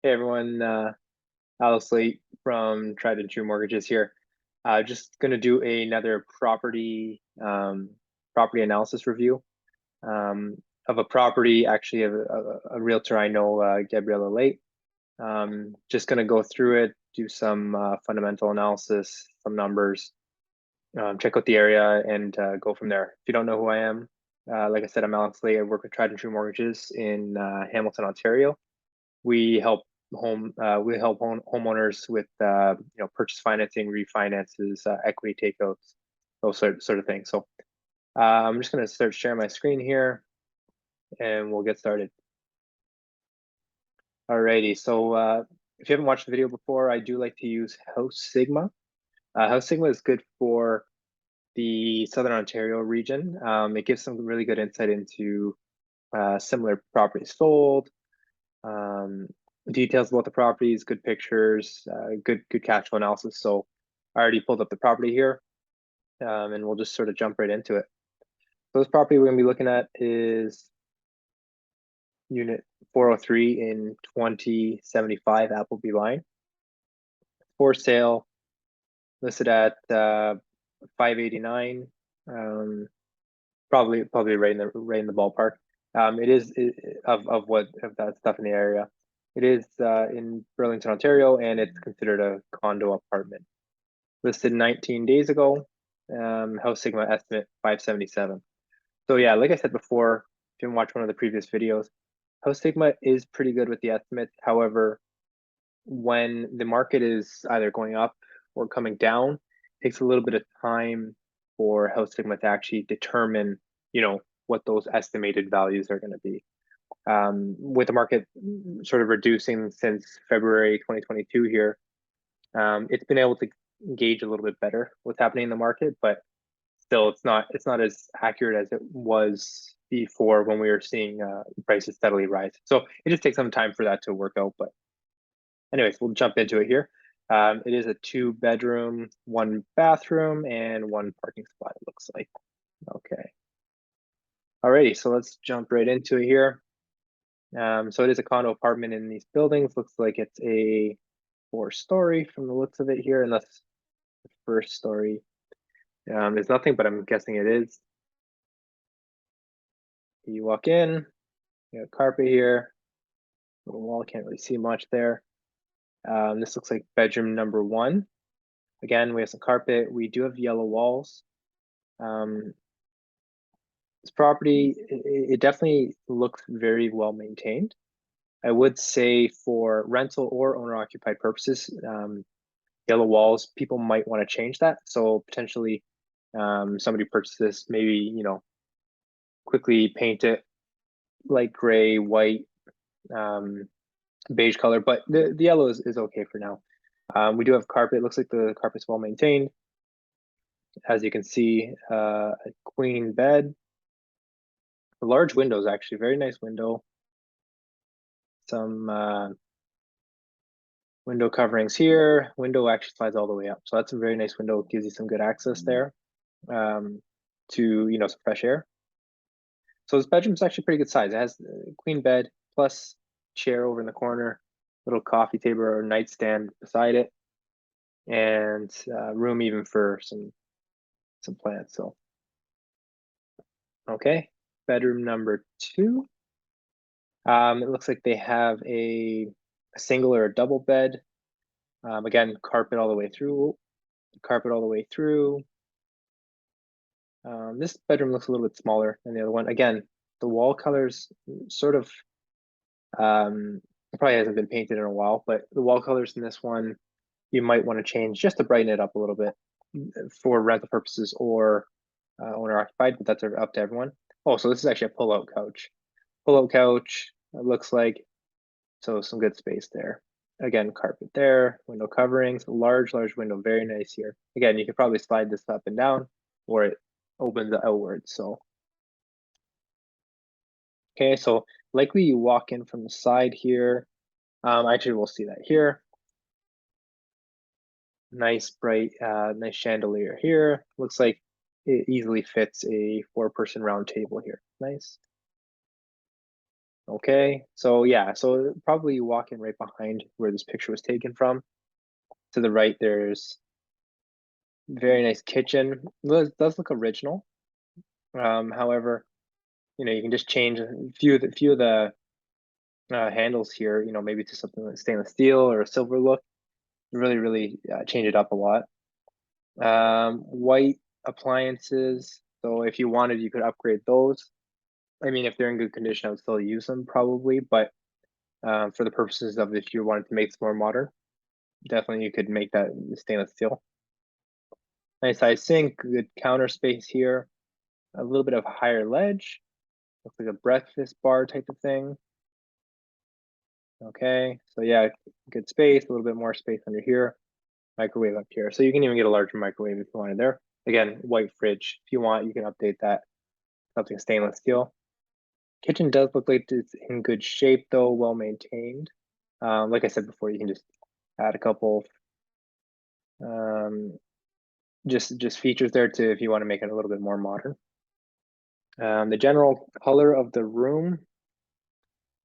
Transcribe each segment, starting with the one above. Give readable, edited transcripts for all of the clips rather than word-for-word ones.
Hey everyone, Alice Late from Tried and True Mortgages here. Just going to do another property analysis review of a property, actually of a realtor I know, Gabriella Late. Just going to go through it, do some fundamental analysis, some numbers, check out the area, and go from there. If you don't know who I am, like I said, I'm Alex Late. I work with Tried and True Mortgages in Hamilton, Ontario. We help homeowners with purchase financing, refinances, equity takeouts, those sort of things. So I'm just going to start sharing my screen here, and we'll get started. Alrighty. So if you haven't watched the video before, I do like to use House Sigma. House Sigma is good for the Southern Ontario region. It gives some really good insight into similar properties sold. Details about the properties, good pictures, good cash flow analysis. So I already pulled up the property here, and we'll just sort of jump right into it. So this property we're going to be looking at is Unit 403 in 2075 Appleby Line. For sale, listed at 589. Probably right in the ballpark. It is of that stuff in the area. It is in Burlington, Ontario, and it's considered a condo apartment. Listed 19 days ago. House Sigma estimate 577. So yeah, like I said before, if you haven't watched one of the previous videos, House Sigma is pretty good with the estimates. However, when the market is either going up or coming down, it takes a little bit of time for House Sigma to actually determine, what those estimated values are going to be. With the market sort of reducing since February 2022 here, it's been able to gauge a little bit better what's happening in the market, but still it's not as accurate as it was before when we were seeing prices steadily rise. So it just takes some time for that to work out. But anyways, we'll jump into it here. It is a 2-bedroom, 1 bathroom, and 1 parking spot, it looks like. Okay. Alrighty, so let's jump right into it here. So it is a condo apartment in these buildings. Looks like it's a 4-story from the looks of it here, unless the first story is nothing, but I'm guessing it is. You walk in, you got carpet here, little wall, can't really see much there. This looks like bedroom number 1. Again, we have some carpet. We do have yellow walls. This property, it definitely looks very well maintained. I would say for rental or owner-occupied purposes, yellow walls, people might want to change that. So potentially somebody purchased this, maybe, quickly paint it light gray, white, beige color, but the yellow is okay for now. We do have carpet. Looks like the carpet's well maintained. As you can see, a queen bed. Large windows, actually, very nice window. Some window coverings here. Window actually slides all the way up, so that's a very nice window. It gives you some good access there to some fresh air. So this bedroom's actually pretty good size. It has a queen bed plus chair over in the corner, little coffee table or nightstand beside it, and room even for some plants. So okay, bedroom number 2. It looks like they have a single or a double bed. Again, carpet all the way through. This bedroom looks a little bit smaller than the other one. Again, the wall colors sort of it probably hasn't been painted in a while, but the wall colors in this one you might want to change just to brighten it up a little bit for rental purposes or owner occupied, but that's up to everyone. Oh, so this is actually a pull-out couch. Pull-out couch, it looks like. So some good space there. Again, carpet there, window coverings, large window, very nice here. Again, you could probably slide this up and down, or it opens outwards. So okay, so likely you walk in from the side here. Actually, we'll see that here. Nice bright, nice chandelier here. Looks like it easily fits a 4-person round table here. Nice. Okay, so yeah, so probably you walk in right behind where this picture was taken from. To the right, there's very nice kitchen. Does look original. However, you can just change a few of the handles here. Maybe to something like stainless steel or a silver look. Really change it up a lot. White appliances. So if you wanted, you could upgrade those. I mean, if they're in good condition, I would still use them probably, but for the purposes of if you wanted to make this more modern, definitely you could make that stainless steel. Nice size sink, good counter space here, a little bit of higher ledge, looks like a breakfast bar type of thing. Okay, so yeah, good space, a little bit more space under here, microwave up here. So you can even get a larger microwave if you wanted there. Again, white fridge. If you want, you can update that, something stainless steel. Kitchen does look like it's in good shape though, well maintained. Like I said before, you can just add a couple just features there to if you want to make it a little bit more modern. The general color of the room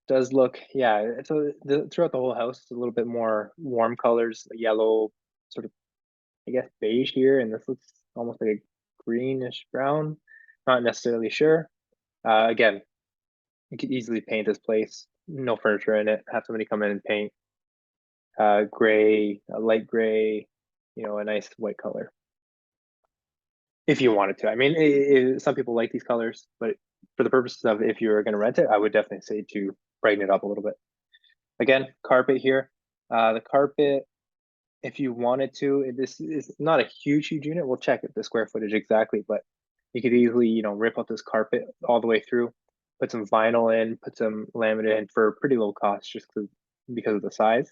does look, yeah, so throughout the whole house, it's a little bit more warm colors, yellow, sort of, I guess, beige here, and this looks almost like a greenish brown. Not necessarily sure. Again, you could easily paint this place. No furniture in it. Have somebody come in and paint gray, a light gray, a nice white color. If you wanted to. I mean, some people like these colors, but for the purposes of if you're going to rent it, I would definitely say to brighten it up a little bit. Again, carpet here. The carpet, if you wanted to, this is not a huge unit. We'll check the square footage exactly, but you could easily, rip up this carpet all the way through, put some vinyl in, put some laminate in for pretty low cost just because of the size.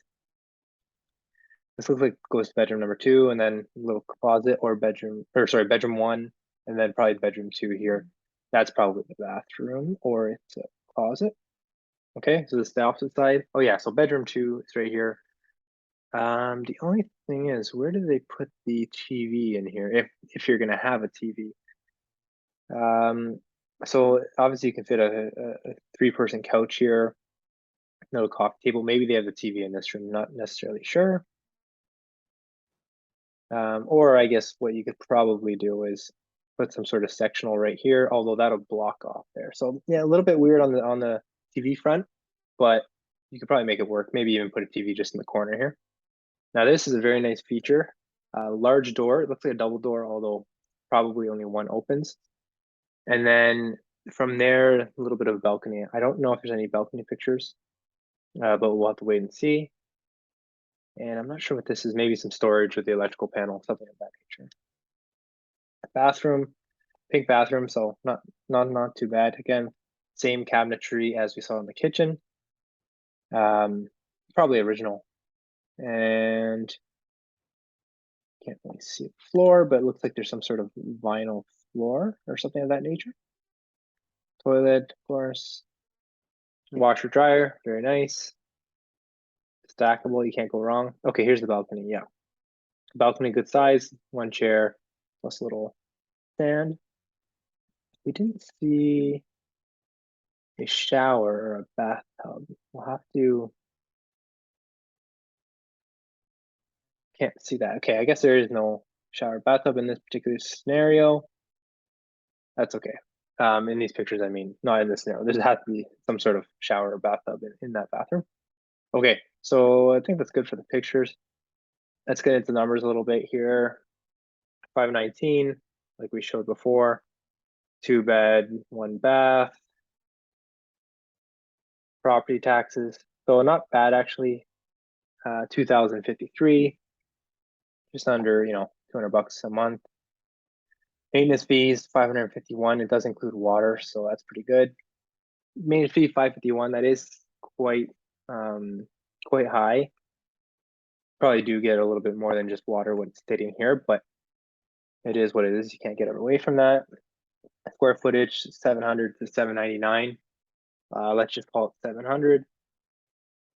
This looks like goes to bedroom number 2, and then a little closet or bedroom, or sorry, bedroom 1, and then probably bedroom 2 here. That's probably the bathroom, or it's a closet. Okay, so this is the opposite side. Oh yeah, so bedroom 2 is right here. The only thing is, where do they put the TV in here? If you're gonna have a TV. So obviously you can fit a 3-person couch here, no coffee table. Maybe they have the TV in this room, not necessarily sure. Or I guess what you could probably do is put some sort of sectional right here, although that'll block off there. So yeah, a little bit weird on the TV front, but you could probably make it work. Maybe even put a TV just in the corner here. Now this is a very nice feature. Large door, it looks like a double door, although probably only one opens. And then from there, a little bit of a balcony. I don't know if there's any balcony pictures, but we'll have to wait and see. And I'm not sure what this is, maybe some storage with the electrical panel, something of that nature. Bathroom, pink bathroom, so not too bad. Again, same cabinetry as we saw in the kitchen. Probably original. And can't really see the floor, but it looks like there's some sort of vinyl floor or something of that nature. Toilet, of course. Washer dryer, very nice. Stackable, you can't go wrong. Okay, here's the balcony. Yeah, balcony, good size. 1 chair plus a little stand. We didn't see a shower or a bathtub. We'll have to. Can't see that. Okay, I guess there is no shower bathtub in this particular scenario. That's okay. In these pictures, I mean, not in this scenario. There has to be some sort of shower or bathtub in that bathroom. Okay, so I think that's good for the pictures. Let's get into numbers a little bit here. 519, like we showed before. 2 bed, 1 bath. Property taxes, so not bad actually. 2,053, just under 200 bucks a month. Maintenance fees 551. It does include water, so that's pretty good. Maintenance fee 551. That is quite high. Probably do get a little bit more than just water what it's stating here, but it is what it is. You can't get away from that. Square footage 700 to 799. Let's just call it 700.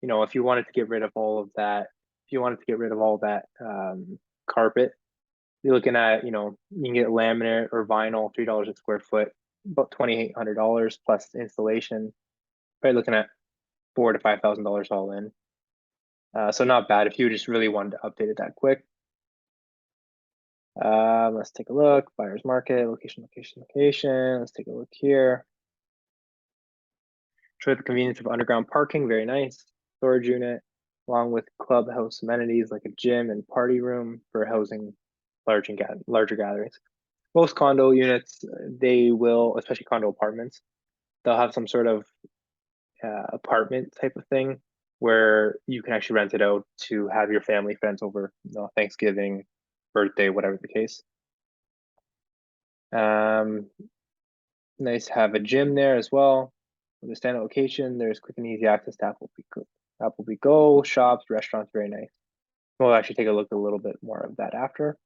If you wanted to get rid of all of that, carpet, you're looking at, you can get laminate or vinyl, $3 a square foot, about $2,800 plus installation. Probably looking at $4,000 to $5,000 all in. So not bad if you just really wanted to update it that quick. Let's take a look. Buyer's market, location. Let's take a look here. Show the convenience of underground parking, very nice. Storage unit, along with clubhouse amenities like a gym and party room for housing larger gatherings. Most condo units, they will, especially condo apartments, they'll have some sort of apartment type of thing where you can actually rent it out to have your family friends over, Thanksgiving, birthday, whatever the case. Nice to have a gym there as well. With a standard location, there's quick and easy access to Appleby Go, shops, restaurants, very nice. We'll actually take a look a little bit more of that after.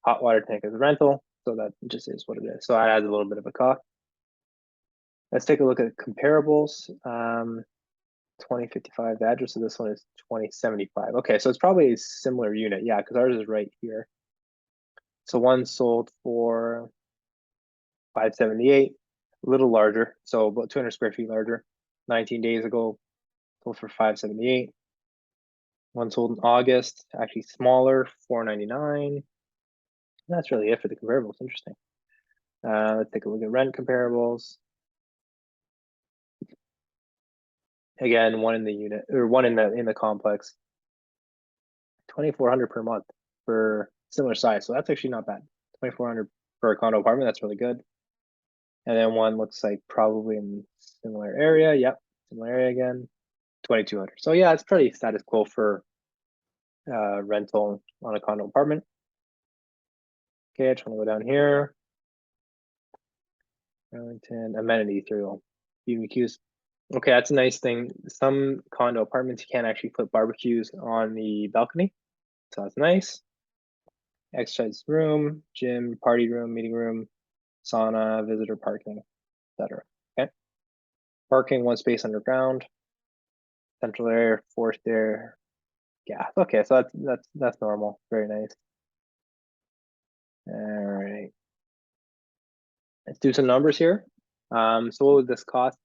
Hot water tank is a rental, so that just is what it is. So that adds a little bit of a cost. Let's take a look at comparables. 2055, the address of this one is 2075. Okay, so it's probably a similar unit. Yeah, because ours is right here. So one sold for 578, a little larger, so about 200 square feet larger. 19 days ago, sold for 578. One sold in August, actually smaller, 499. That's really it for the comparables. Interesting. Let's take a look at rent comparables. Again, one in the unit or one in the complex. 2,400 per month for similar size, so that's actually not bad. 2,400 for a condo apartment, that's really good. And then one looks like probably in similar area. Yep, similar area again. 2,200. So yeah, it's pretty status quo for rental on a condo apartment. Okay, I just want to go down here. Burlington amenities through BBQs. Okay, that's a nice thing. Some condo apartments you can't actually put barbecues on the balcony, so that's nice. Exercise room, gym, party room, meeting room, sauna, visitor parking, etc. Okay. Parking, one space underground, central air, forced air, gas. Okay, so that's normal. Very nice. All right. Let's do some numbers here. So what would this cost?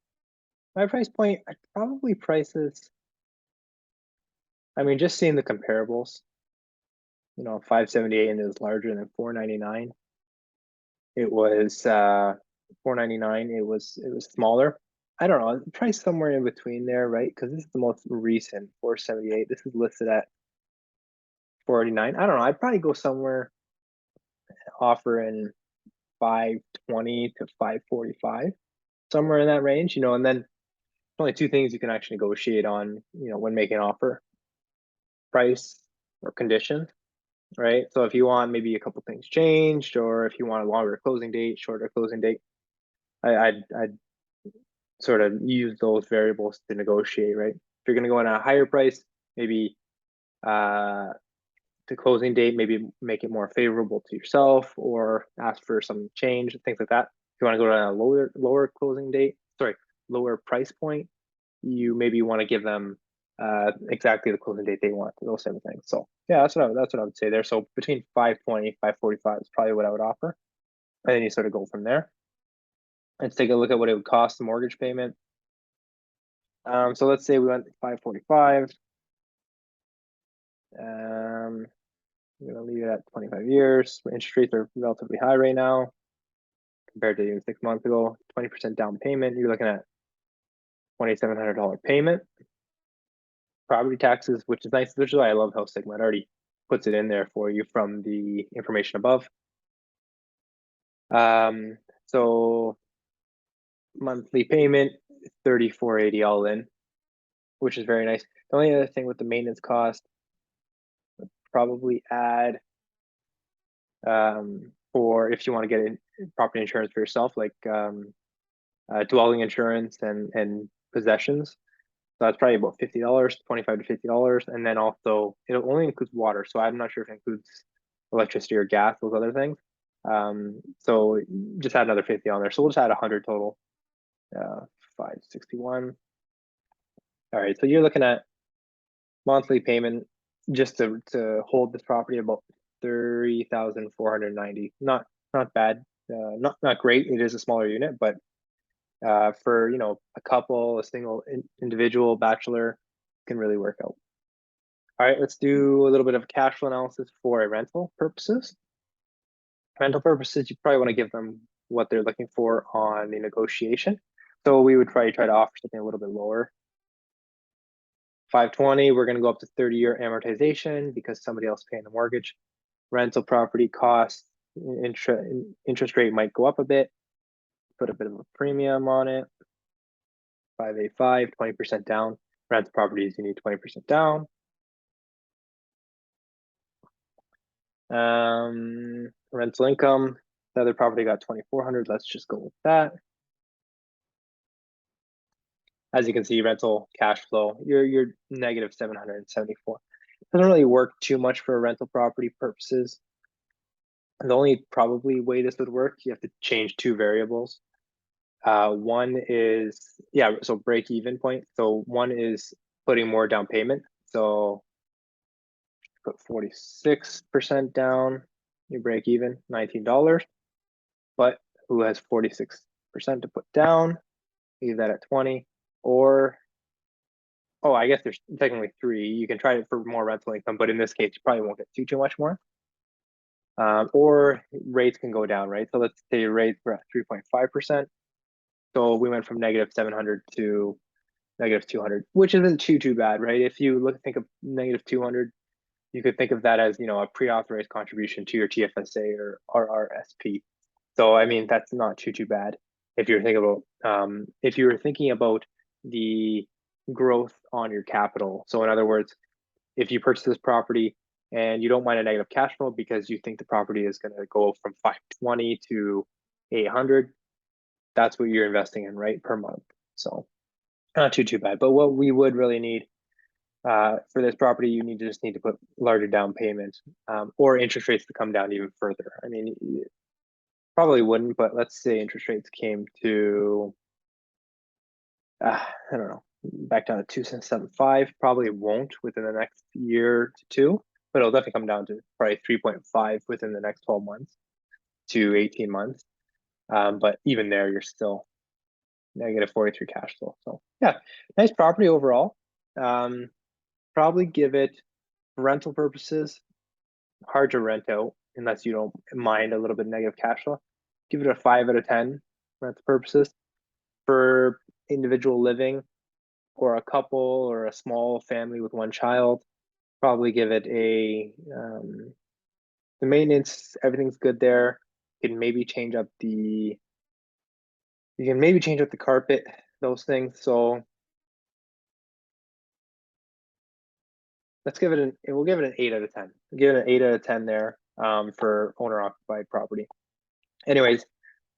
My price point, I probably price this. I mean, just seeing the comparables, 578 and it was larger than 499. It was 499. It was smaller. I don't know, price somewhere in between there, right? Because this is the most recent 478. This is listed at 489. I don't know. I'd probably go somewhere offering 520 to 545, somewhere in that range, and then only two things you can actually negotiate on, when making an offer: price or condition, right? So if you want maybe a couple things changed, or if you want a longer closing date, shorter closing date, I'd sort of use those variables to negotiate, right? If you're going to go in at a higher price, maybe the closing date, maybe make it more favorable to yourself, or ask for some change, things like that. If you want to go to a lower closing date, lower price point, you maybe want to give them exactly the closing date they want, those type of things. So yeah, that's what I would say there. So between 520, 545 is probably what I would offer, and then you sort of go from there. Let's take a look at what it would cost the mortgage payment. So let's say we went 545. We're gonna leave it at 25 years. Interest rates are relatively high right now compared to even 6 months ago. 20% down payment. You're looking at $2,700 payment. Property taxes, which is nice, which is why I love how Sigma already puts it in there for you from the information above. So monthly payment, $3,480 all in, which is very nice. The only other thing with the maintenance cost, probably add for if you want to get property insurance for yourself, like dwelling insurance and possessions. So that's probably about $50, $25 to $50, and then also it only includes water. So I'm not sure if it includes electricity or gas, those other things. So just add another 50 on there. So we'll just add 100 total. 561. All right, so you're looking at monthly payment just to hold this property about 30,490. Not bad. Not great. It is a smaller unit, but for, a couple, a single individual bachelor can really work out. All right, let's do a little bit of cash flow analysis for a rental purposes. Rental purposes, you probably want to give them what they're looking for on the negotiation. So we would probably try to offer something a little bit lower. 520, we're going to go up to 30-year amortization because somebody else paying the mortgage. Rental property costs, interest rate might go up a bit. Put a bit of a premium on it. 585, 20% down. Rental properties, you need 20% down. Rental income, the other property got 2,400. Let's just go with that. As you can see, rental cash flow, you're negative 774. Doesn't really work too much for rental property purposes. The only probably way this would work, you have to change two variables. One is, so break even point. So one is putting more down payment. So put 46% down, you break even, $19. But who has 46% to put down? Leave that at 20. Or, I guess there's technically 3. You can try it for more rental income, but in this case, you probably won't get too much more. Or rates can go down, right? So let's say rates were at 3.5%. So we went from negative 700 to negative 200, which isn't too bad, right? If you think of negative 200, you could think of that as, a pre-authorized contribution to your TFSA or RRSP. So, I mean, that's not too bad. If you're thinking about the growth on your capital. So in other words, if you purchase this property and you don't mind a negative cash flow because you think the property is going to go from 520 to 800, that's what you're investing in, right, per month. So not too bad. But what we would really need for this property, you just need to put larger down payment or interest rates to come down even further. I mean, probably wouldn't, but let's say interest rates came to, I don't know, back down to 2.75. Probably won't within the next year to 2, but it'll definitely come down to probably 3.5 within the next 12 months to 18 months. But even there, you're still negative 43 cash flow. So yeah, nice property overall. Probably give it, for rental purposes, hard to rent out unless you don't mind a little bit negative cash flow. Give it a 5 out of 10 rental purposes. For individual living or a couple or a small family with one child, probably give it a, the maintenance, everything's good there. You can maybe change up the carpet, those things. So let's give it we'll give it an 8 out of 10. We'll give it an 8 out of 10 there for owner occupied property. Anyways,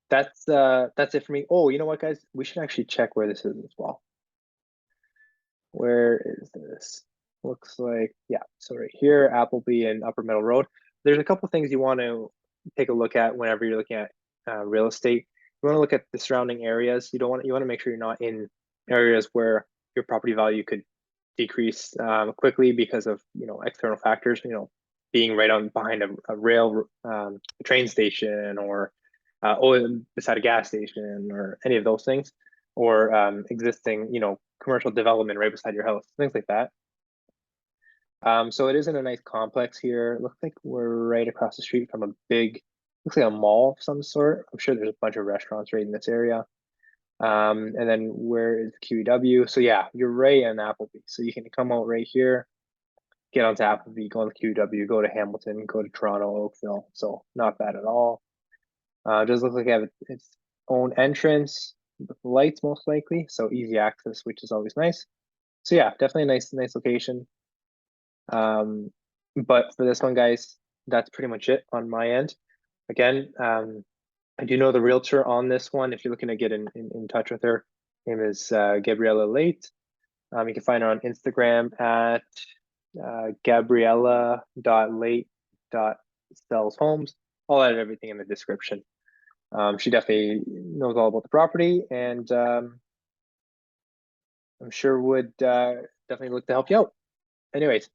that's it for me. Oh, you know what, guys? We should actually check where this is as well. Where is this? Looks like, so right here, Appleby and Upper Middle Road. There's a couple things you want to take a look at whenever you're looking at real estate. You want to look at the surrounding areas. You want to make sure you're not in areas where your property value could decrease quickly because of external factors. Being right on behind a rail, a train station, or beside a gas station, or any of those things, or existing commercial development right beside your house, things like that. So it is in a nice complex here. It looks like we're right across the street from looks like a mall of some sort. I'm sure there's a bunch of restaurants right in this area. And then where is QEW? So yeah, you're right in Appleby. So you can come out right here, get onto Appleby, go on the QEW, go to Hamilton, go to Toronto, Oakville. So not bad at all. It does look like it have its own entrance with lights most likely. So easy access, which is always nice. So yeah, definitely a nice location. But for this one, guys, that's pretty much it on my end. Again, I do know the realtor on this one. If you're looking to get in touch with her, her name is Gabriella Late. You can find her on Instagram at gabriella.late.sellshomes. I'll add everything in the description. She definitely knows all about the property, and I'm sure would definitely look to help you out. Anyways,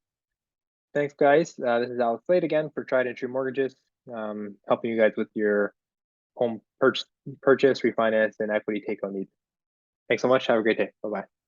thanks, guys. This is Alex Late again for Tried and True Mortgages, helping you guys with your home purchase, refinance, and equity takeout needs. Thanks so much. Have a great day. Bye bye.